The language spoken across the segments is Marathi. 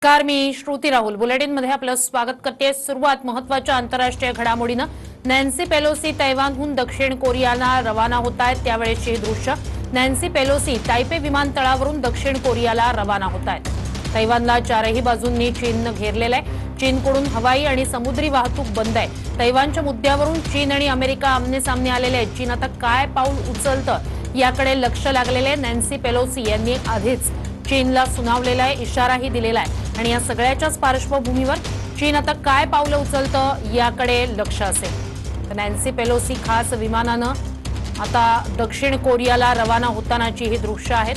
नमस्कार, मी श्रुती राहुल बुलेटिन मध्ये आपलं स्वागत करते। सुरुवात महत्त्वाच्या आंतरराष्ट्रीय घडामोडीनं। नॅन्सी पेलोसी तैवानहून दक्षिण कोरियाला रवाना होत आहेत, त्यावेळेची दृश्य। नॅन्सी पेलोसी तायपे विमानतळावरून दक्षिण कोरियाला रवाना होत आहेत। तैवानला चारही बाजूंनी चीननं घेरलेलं आहे। चीनकडून हवाई आणि समुद्री वाहतूक बंद आहे। तैवानच्या मुद्द्यावरून चीन आणि अमेरिका आमने-सामने आलेले आहेत। चीन आता काय पाऊल उचलतं याकडे लक्ष लागलेले आहे। नॅन्सी पेलोसी यांनी आधीच चीनला सुनावलेला आहे, इशाराही दिलेला आहे आणि या सगळ्याच्याच पार्श्वभूमीवर चीन आता काय पावलं उचलतं याकडे लक्ष असेल। तर नॅन्सी पेलोसी खास विमानानं आता दक्षिण कोरियाला रवाना होतानाची ही दृश्य आहेत।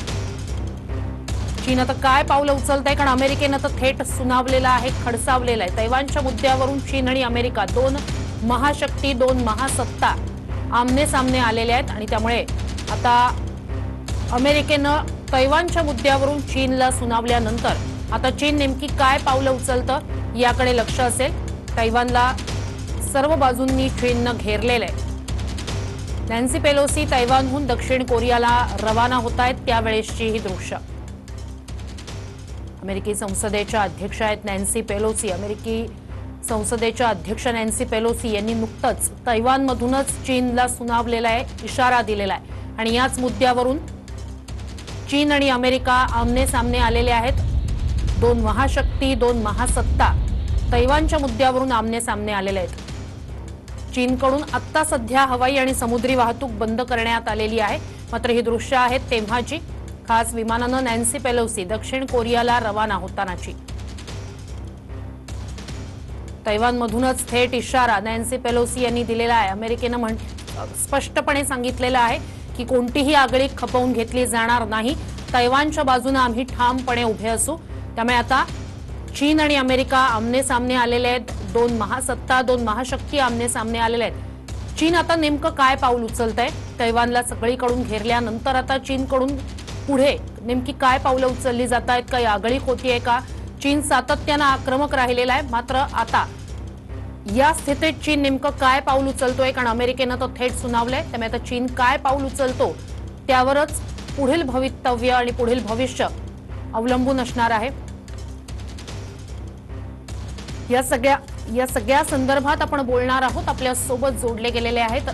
चीन आता काय पावलं उचलतंय, कारण अमेरिकेनं तर थेट सुनावलेला आहे, खडसावलेला आहे। तैवानच्या मुद्द्यावरून चीन आणि अमेरिका दोन महाशक्ती, दोन महासत्ता आमने सामने आलेले आहेत आणि त्यामुळे आता अमेरिकेनं तैवानच्या मुद्द्यावरून चीनला सुनावल्यानंतर आता चीन नेमकी काय पावलं उचलतं याकडे लक्ष असेल। तैवानला सर्व बाजूंनी चीननं घेरलेलं आहे। नॅन्सी पेलोसी तैवानहून दक्षिण कोरियाला रवाना होत आहेत, त्यावेळेसची ही दृश्य। अमेरिकी संसदेच्या अध्यक्ष आहेत नॅन्सी पेलोसी। अमेरिकी संसदेच्या अध्यक्ष नॅन्सी पेलोसी यांनी नुकतंच तैवानमधूनच चीनला सुनावलेला आहे, इशारा दिलेला आहे आणि याच मुद्द्यावरून चीन आणि अमेरिका आमने सामने आलेले आहेत। दोन महाशक्ती, दोन महासत्ता तैवानच्या मुद्द्यावरून आमने सामने आलेले आहेत। चीनकडून आता सध्या हवाई आणि समुद्री वाहतूक बंद करण्यात आलेली आहे। मात्र ही दृश्य आहेत तेव्हाची। खास विमानानं नॅन्सी पेलोसी दक्षिण कोरियाला रवाना होतानाची। तैवानमधूनच थेट इशारा नॅन्सी पेलोसी यांनी दिलेला आहे। अमेरिकेनं स्पष्टपणे सांगितलेलं आहे की कोणतीही आगळीक खपवून घेतली जाणार नाही। तैवानच्या बाजूने आम्ही ठामपणे उभे असू। त्यामुळे आता चीन आणि अमेरिका आमने सामने आलेले आहेत। दोन महासत्ता, दोन महाशक्ती आमने सामने आलेले आहेत। चीन आता नेमकं काय पाऊल उचलतंय, तैवानला सगळीकडून घेरल्यानंतर आता चीनकडून पुढे नेमकी काय पावलं उचलली जात आहेत, काही आगळीक होतीये का? चीन सातत्यानं आक्रमक राहिलेला आहे, मात्र आता या स्थितीत चीन नेमकं काय पाऊल उचलतोय, कारण अमेरिकेनं तो थेट सुनावलंय। त्यामुळे आता चीन काय पाऊल उचलतो त्यावरच पुढील भवितव्य आणि पुढील भविष्य अवलंबून असणार आहे। या सगळ्या संदर्भात आपण बोलणार आहोत। आपल्या सोबत जोडले गेलेले आहेत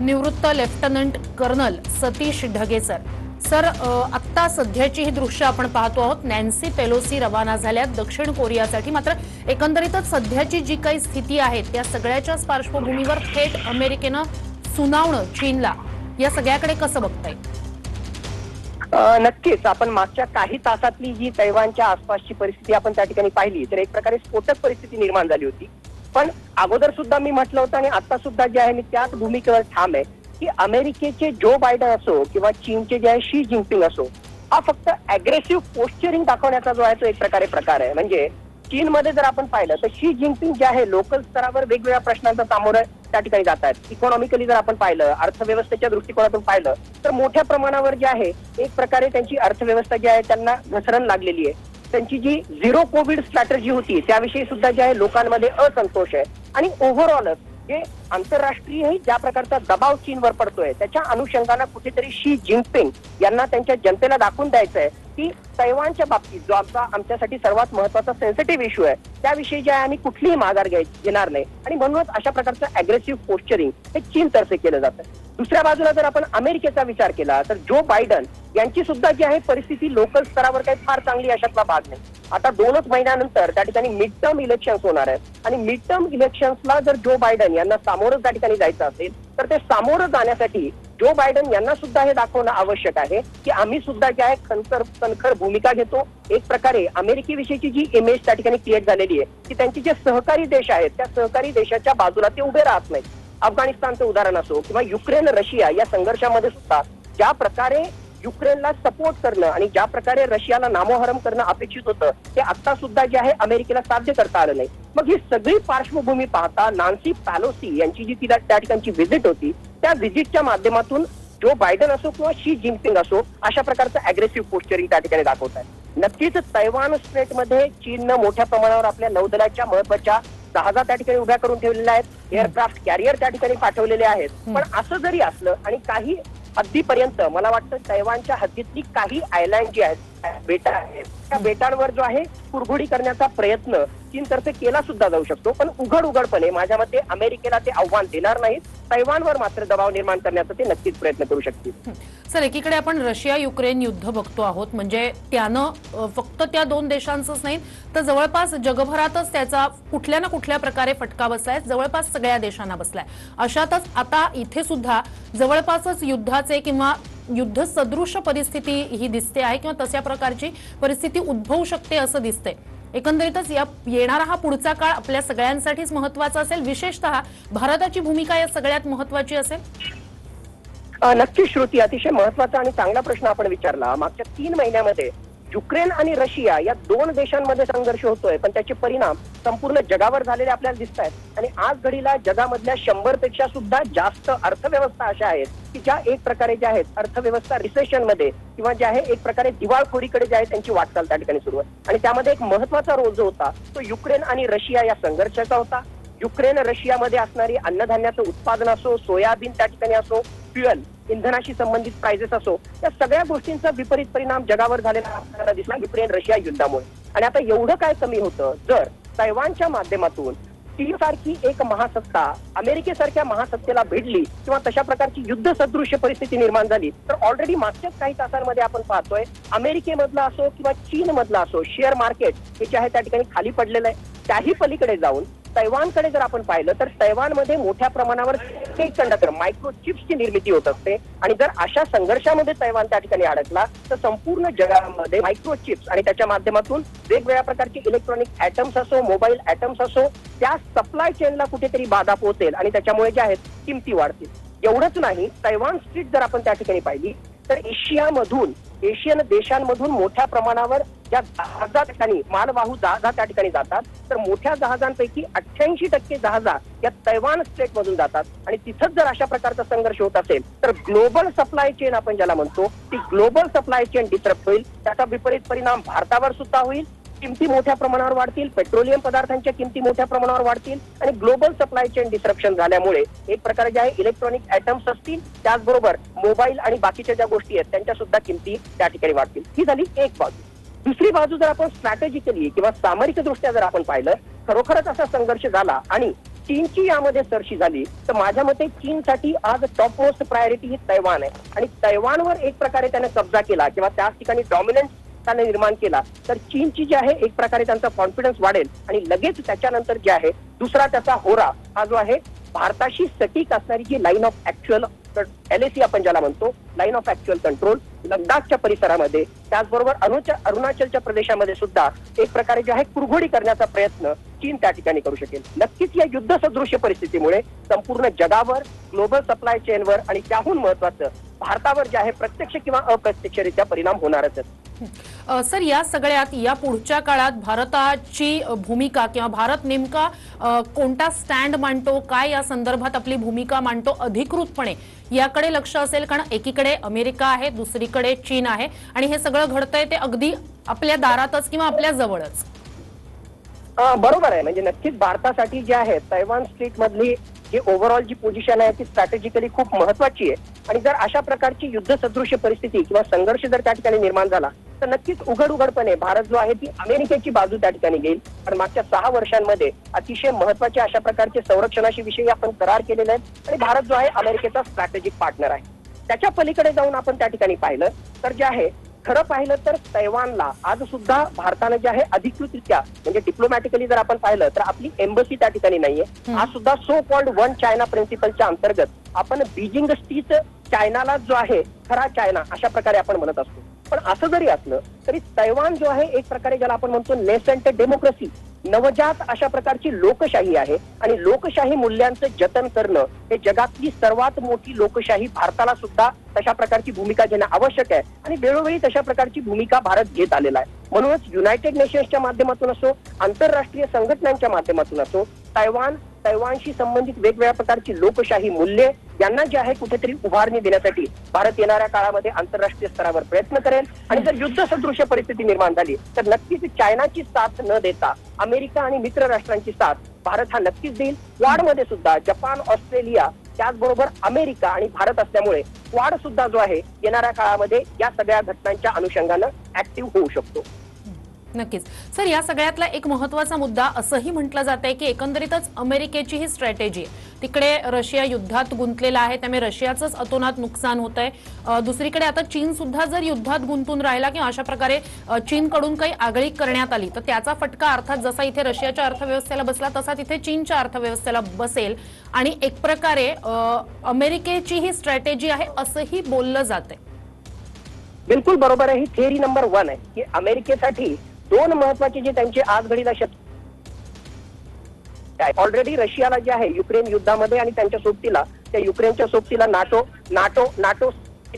निवृत्त lieutenant colonel Satish Dhage sir. आत्ता सध्याची ही दृश्य आपण पाहतो आहोत। नॅन्सी पेलोसी रवाना झाल्यात दक्षिण कोरियासाठी, मात्र एकंदरीतच सध्याची जी काही स्थिती आहे त्या सगळ्याच्याच पार्श्वभूमीवर थेट अमेरिकेनं सुनावणं चीनला, या सगळ्याकडे कसं बघताय? नक्कीच आपण मागच्या काही तासातली जी तैवानच्या आसपासची परिस्थिती आपण त्या ठिकाणी पाहिली तर एक प्रकारे स्फोटक परिस्थिती निर्माण झाली होती। पण अगोदर सुद्धा मी म्हटलं होतं आणि आता सुद्धा जे आहे मी त्याच भूमिकेवर ठाम आहे की अमेरिकेचे जो बायडन असो किंवा चीनचे जे आहे शी जिनपिंग असो, हा फक्त अग्रेसिव्ह पोस्चरिंग दाखवण्याचा जो आहे तो एक प्रकार आहे। म्हणजे चीनमध्ये जर आपण पाहिलं तर शी जिनपिंग जे आहे लोकल स्तरावर वेगवेगळ्या प्रश्नांचा सामोरं त्या ठिकाणी जात आहेत। इकॉनॉमिकली जर आपण पाहिलं, अर्थव्यवस्थेच्या दृष्टिकोनातून पाहिलं तर मोठ्या प्रमाणावर जे आहे एक प्रकारे त्यांची अर्थव्यवस्था जी आहे त्यांना घसरण लागलेली आहे। त्यांची जी झिरो कोविड स्ट्रॅटेजी होती त्याविषयी सुद्धा जे आहे लोकांमध्ये असंतोष आहे आणि ओव्हरऑलच जे आंतरराष्ट्रीय ज्या प्रकारचा दबाव चीनवर पडतोय त्याच्या अनुषंगाने कुठेतरी शी जिनपिंग यांना त्यांच्या जनतेला दाखवून द्यायचं आहे की तैवानच्या बाबतीत जो आमच्यासाठी सर्वात महत्त्वाचा सेन्सिटिव्ह इश्यू आहे त्याविषयी जे आहे आम्ही कुठलीही माघार घेणार नाही आणि म्हणूनच अशा प्रकारचं अग्रेसिव्ह पोस्चरिंग हे चीनतर्फे केलं जातं। दुसऱ्या बाजूला जर आपण अमेरिकेचा विचार केला तर जो बायडन यांची सुद्धा जी आहे परिस्थिती लोकल स्तरावर काही फार चांगली अशातला भाग नाही। आता 2च महिन्यानंतर त्या ठिकाणी मिड टर्म इलेक्शन्स होणार आहेत आणि मिड टर्म इलेक्शन्सला जर जो बायडन यांना सामोरं त्या ठिकाणी जायचं असेल तर ते सामोरं जाण्यासाठी जो बायडन यांना सुद्धा हे दाखवणं आवश्यक आहे की आम्ही सुद्धा जे आहे कणखर भूमिका घेतो। एक प्रकारे अमेरिकी विषयीची जी इमेज त्या ठिकाणी क्रिएट झालेली आहे की त्यांची जे सहकारी देश आहेत त्या सहकारी देशाच्या बाजूला ते उभे राहत नाहीत। अफगाणिस्तानचं उदाहरण असो किंवा युक्रेन रशिया या संघर्षामध्ये सुद्धा ज्या प्रकारे युक्रेनला सपोर्ट करणं आणि ज्या प्रकारे रशियाला नामोहरम करणं अपेक्षित होतं ते आता सुद्धा जे आहे अमेरिकेला साध्य करता आलं नाही। मग ही सगळी पार्श्वभूमी पाहता नॅन्सी पेलोसी यांची जी तिला त्या ठिकाणची व्हिजिट होती त्या व्हिजिटच्या माध्यमातून जो बायडन असो किंवा शी जिनपिंग असो अशा प्रकारचं अग्रेसिव्ह पोस्चरिंग त्या ठिकाणी दाखवत आहे। नक्कीच तैवान स्ट्रेटमध्ये चीननं मोठ्या प्रमाणावर आपल्या नौदलाच्या महत्वाच्या जहाजा त्या ठिकाणी उभ्या करून ठेवलेल्या आहेत, एअरक्राफ्ट कॅरियर त्या ठिकाणी पाठवलेले आहेत। पण असं जरी असलं आणि काही हद्दीपर्यंत मला वाटतं तैवानच्या हद्दीतली काही आयलँड जी आहेत, बेटा आहेत, त्या बेटांवर जो आहे कुरघोडी करण्याचा प्रयत्न चीनतर्फे केला सुद्धा जाऊ शकतो. पण उघडपणे माझ्या मते अमेरिकेला ते आव्हान देणार नाहीत. तैवानवर मात्र दबाव निर्माण करण्याचा ते नक्कीच प्रयत्न करू शकतील. सर, एकीकडे आपण रशिया युक्रेन युद्ध बघतो आहोत, म्हणजे त्यानं फक्त त्या दोन देशांचंच नाही तर जवळपास जगभरातच त्याचा कुठल्या ना कुठल्या प्रकारे फटका बसलाय, जवळपास सगळ्या देशांना बसलाय. अशातच आता इथे सुद्धा जवळपासच युद्धाचे किंवा युद्ध सदृश परिस्थिती ही दिसते आहे किंवा तशा प्रकारची परिस्थिती उद्भवू शकते असं दिसतंय. एकंदरीतच येणारा हा पुढचा काळ आपल्या सगळ्यांसाठीच महत्वाचा असेल, विशेषतः भारताची भूमिका या सगळ्यात महत्वाची असेल. नक्की श्रुती, अतिशय महत्वाचा आणि चांगला प्रश्न आपण विचारला. मागच्या 3 महिन्यामध्ये युक्रेन आणि रशिया या 2 देशांमध्ये संघर्ष होतोय, पण त्याचे परिणाम संपूर्ण जगावर झालेले आपल्याला दिसत आहेत. आणि आज घडीला जगामधल्या 100 पेक्षा सुद्धा जास्त अर्थव्यवस्था अशा आहेत की ज्या एक प्रकारे ज्या आहेत अर्थव्यवस्था रिसेशन मध्ये किंवा जे आहे एक प्रकारे दिवाळखोरीकडे जे आहे त्यांची वाटचाल त्या ठिकाणी सुरू आहे. आणि त्यामध्ये एक महत्वाचा रोल जो होता तो युक्रेन आणि रशिया या संघर्षाचा होता. युक्रेन रशियामध्ये असणारी अन्नधान्याचं उत्पादन असो, सोयाबीन त्या ठिकाणी असो, फ्युएल इंधनाशी संबंधित प्राइजेस असो, या सगळ्या गोष्टींचा विपरीत परिणाम जगावर झालेला आपल्याला दिसला युक्रेन रशिया युद्धामुळे. आणि आता एवढं काय कमी होतं, जर तैवानच्या माध्यमातून चीन सारखी एक महासत्ता अमेरिकेसारख्या महासत्तेला भिडली किंवा तशा प्रकारची युद्ध सदृश्य परिस्थिती निर्माण झाली तर ऑलरेडी मागच्याच काही तासांमध्ये आपण पाहतोय अमेरिकेमधला असो किंवा चीन मधला असो शेअर मार्केट हे जे आहे त्या ठिकाणी खाली पडलेलं आहे. त्याही पलीकडे जाऊन तैवानकडे जर आपण पाहिलं तर तैवानमध्ये मोठ्या प्रमाणावर सेमीकंडक्टर मायक्रोचिप्सची निर्मिती होत असते. आणि जर अशा संघर्षामध्ये तैवान त्या ठिकाणी अडकला तर संपूर्ण जगामध्ये मायक्रोचिप्स आणि त्याच्या माध्यमातून वेगवेगळ्या प्रकारचे इलेक्ट्रॉनिक ॲटम्स असो, मोबाईल ॲटम्स असो, त्या सप्लाय चेनला कुठेतरी बाधा पोहोचेल आणि त्याच्यामुळे जे आहेत किमती वाढतील. एवढंच नाही, तैवान स्ट्रीट जर आपण त्या ठिकाणी पाहिली तर एशियन देशांमधून मोठ्या प्रमाणावर ज्या जहाजा ठिकाणी मालवाहू जहाजा त्या ठिकाणी जातात तर मोठ्या जहाजांपैकी 88% जहाजा या तैवान स्ट्रेट मधून जातात. आणि तिथंच जर अशा प्रकारचा संघर्ष होत असेल तर ग्लोबल सप्लाय चेन आपण ज्याला म्हणतो ती ग्लोबल सप्लाय चेन डिस्टर्ब होईल. त्याचा विपरीत परिणाम भारतावर सुद्धा होईल. किमती मोठ्या प्रमाणावर वाढतील, पेट्रोलियम पदार्थांच्या किमती मोठ्या प्रमाणावर वाढतील आणि ग्लोबल सप्लाय चेन डिस्ट्रप्शन झाल्यामुळे एक प्रकारे जे आहे इलेक्ट्रॉनिक ॲटम्स असतील, त्याचबरोबर मोबाईल आणि बाकीच्या ज्या गोष्टी आहेत त्यांच्या सुद्धा किमती त्या ठिकाणी वाढतील. ही झाली एक बाजू. दुसरी बाजू जर आपण स्ट्रॅटेजिकली किंवा सामरिकदृष्ट्या जर आपण पाहिलं, खरोखरच असा संघर्ष झाला आणि चीनची यामध्ये सरशी झाली तर माझ्या मते चीनसाठी आज टॉप मोस्ट प्रायोरिटी ही तैवान आहे. आणि तैवानवर एक प्रकारे त्याने कब्जा केला किंवा त्याच ठिकाणी डॉमिनन्स त्याने निर्माण केला तर चीनची जी आहे एक प्रकारे त्यांचा कॉन्फिडन्स वाढेल आणि लगेच त्याच्यानंतर जे आहे दुसरा त्याचा होरा हा जो आहे भारताशी सटीक असणारी जी लाईन ऑफ ऍक्च्युअल LAC आपण ज्याला म्हणतो, लाईन ऑफ ऍक्च्युअल कंट्रोल, लडाखच्या परिसरामध्ये त्याचबरोबर अरुणाचलच्या प्रदेशामध्ये सुद्धा एक प्रकारे जे आहे कुरघोडी करण्याचा प्रयत्न चीन त्या ठिकाणी करू शकेल. नक्कीच या युद्ध सदृश्य परिस्थितीमुळे संपूर्ण जगावर, ग्लोबल सप्लाय चेनवर आणि त्याहून महत्वाचं भारतावर जे आहे प्रत्यक्ष किंवा अप्रत्यक्षरित्या परिणाम होणारच आहेत. सर, या सगळ्यात या पुढच्या काळात भारताची भूमिका किंवा भारत नेमका कोणता स्टँड मांडतो, काय या संदर्भात आपली भूमिका मांडतो अधिकृतपणे याकडे लक्ष असेल. कारण एकीकडे अमेरिका आहे, दुसरीकडे चीन आहे आणि हे सगळं घडतंय ते अगदी आपल्या दारातच किंवा आपल्या जवळच. बरोबर आहे. म्हणजे नक्कीच भारतासाठी जे आहे तैवान स्ट्रीट मधली जी ओव्हरऑल जी पोझिशन आहे ती स्ट्रॅटेजिकली खूप महत्वाची आहे. आणि जर अशा प्रकारची युद्ध सदृश्य परिस्थिती किंवा संघर्ष जर त्या ठिकाणी निर्माण झाला तर नक्कीच उघडपणे भारत जो आहे ती अमेरिकेची बाजू त्या ठिकाणी घेईल. कारण मागच्या 6 वर्षांमध्ये अतिशय महत्वाचे अशा प्रकारचे संरक्षणाशी विषयी आपण करार केलेले आहेत आणि भारत जो आहे अमेरिकेचा स्ट्रॅटेजिक पार्टनर आहे. त्याच्या पलीकडे जाऊन आपण त्या ठिकाणी पाहिलं तर जे आहे खरं पाहिलं तर तैवानला आज सुद्धा भारतानं जे आहे अधिकृतरित्या म्हणजे डिप्लोमॅटिकली जर आपण पाहिलं तर आपली एम्बसी त्या ठिकाणी नाहीये. आज सुद्धा सो कॉल्ड वन चायना प्रिन्सिपलच्या अंतर्गत आपण बीजिंग स्टीच चायनाला जो आहे खरा चायना अशा प्रकारे आपण म्हणत असतो. पण असं जरी असलं तरी तैवान जो आहे एक प्रकारे ज्याला आपण म्हणतो नेसेंट डेमोक्रेसी, नवजात अशा प्रकारची लोकशाही आहे आणि लोकशाही मूल्यांचं जतन करणं हे जगातली सर्वात मोठी लोकशाही भारताला सुद्धा तशा प्रकारची भूमिका घेणं आवश्यक आहे आणि वेळोवेळी तशा प्रकारची भूमिका भारत घेत आलेला आहे. म्हणूनच युनायटेड नेशन्सच्या माध्यमातून असो, आंतरराष्ट्रीय संघटनांच्या माध्यमातून असो, तैवानशी संबंधित वेगवेगळ्या प्रकारची लोकशाही मूल्ये यांना जे आहे कुठेतरी उभारणी देण्यासाठी भारत येणाऱ्या काळामध्ये आंतरराष्ट्रीय स्तरावर प्रयत्न करेल. आणि जर युद्ध सदृश्य परिस्थिती निर्माण झाली तर नक्कीच चायनाची साथ न देता अमेरिका आणि मित्र राष्ट्रांची साथ भारत हा नक्कीच देईल. क्वाडमध्ये सुद्धा जपान, ऑस्ट्रेलिया त्याचबरोबर अमेरिका आणि भारत असल्यामुळे क्वाड सुद्धा जो आहे येणाऱ्या काळामध्ये या सगळ्या घटनांच्या अनुषंगानं ऍक्टिव्ह होऊ शकतो. नक्कीच सर, या सगळ्यातला एक महत्वाचा मुद्दा असंही म्हटलं जात आहे की एकंदरीतच अमेरिकेची ही स्ट्रॅटेजी तिकडे रशिया युद्धात गुंतलेला आहे, त्यामुळे रशियाचंच अतोनात नुकसान होत आहे. दुसरीकडे आता चीन सुद्धा जर युद्धात गुंतून राहिला किंवा अशा प्रकारे चीनकडून काही आगळीक करण्यात आली तर त्याचा फटका अर्थात जसा इथे रशियाच्या अर्थव्यवस्थेला बसला तसा तिथे चीनच्या अर्थव्यवस्थेला बसेल आणि एक प्रकारे अमेरिकेची ही स्ट्रॅटेजी आहे असंही बोललं जात आहे. बिलकुल बरोबर आहे. ही थिअरी नंबर 1 आहे की अमेरिकेसाठी दोन महत्वाचे जे त्यांचे आज घडीला ऑलरेडी रशियाला जे आहे युक्रेन युद्धामध्ये आणि त्यांच्या सोबतीला त्या युक्रेनच्या सोबतीला नाटो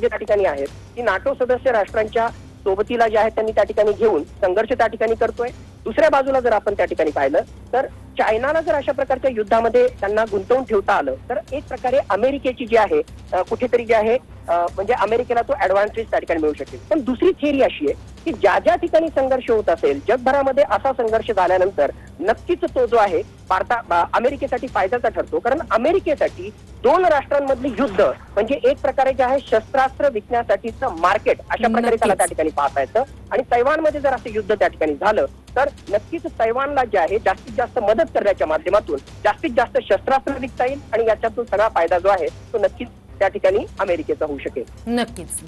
जे त्या ठिकाणी आहेत ती नाटो सदस्य राष्ट्रांच्या सोबतीला जे आहे त्यांनी त्या ठिकाणी घेऊन संघर्ष त्या ठिकाणी करतोय. दुसऱ्या बाजूला जर आपण त्या ठिकाणी पाहिलं तर चायनाला जर अशा प्रकारच्या युद्धामध्ये त्यांना गुंतवून ठेवता आलं तर एक प्रकारे अमेरिकेची जी आहे कुठेतरी जे आहे म्हणजे अमेरिकेला तो ऍडव्हान्टेज त्या ठिकाणी मिळू शकेल. पण दुसरी थिअरी अशी आहे की ज्या ज्या ठिकाणी संघर्ष होत असेल जगभरामध्ये असा संघर्ष झाल्यानंतर नक्कीच तो जो आहे अमेरिकेसाठी फायद्याचा ठरतो. कारण अमेरिकेसाठी दोन राष्ट्रांमधले युद्ध म्हणजे एक प्रकारे जे आहे शस्त्रास्त्र विकण्यासाठीचं मार्केट अशा प्रकारे त्याला त्या ठिकाणी पाहता येतं. आणि तैवानमध्ये जर असं युद्ध त्या ठिकाणी झालं तर नक्कीच तैवानला जे आहे जास्तीत जास्त मदत करण्याच्या माध्यमातून जास्तीत जास्त शस्त्रास्त्र विकता येईल आणि याच्यातून सगळा फायदा जो आहे तो नक्कीच त्या ठिकाणी अमेरिकेचा होऊ शकेल. नक्कीच.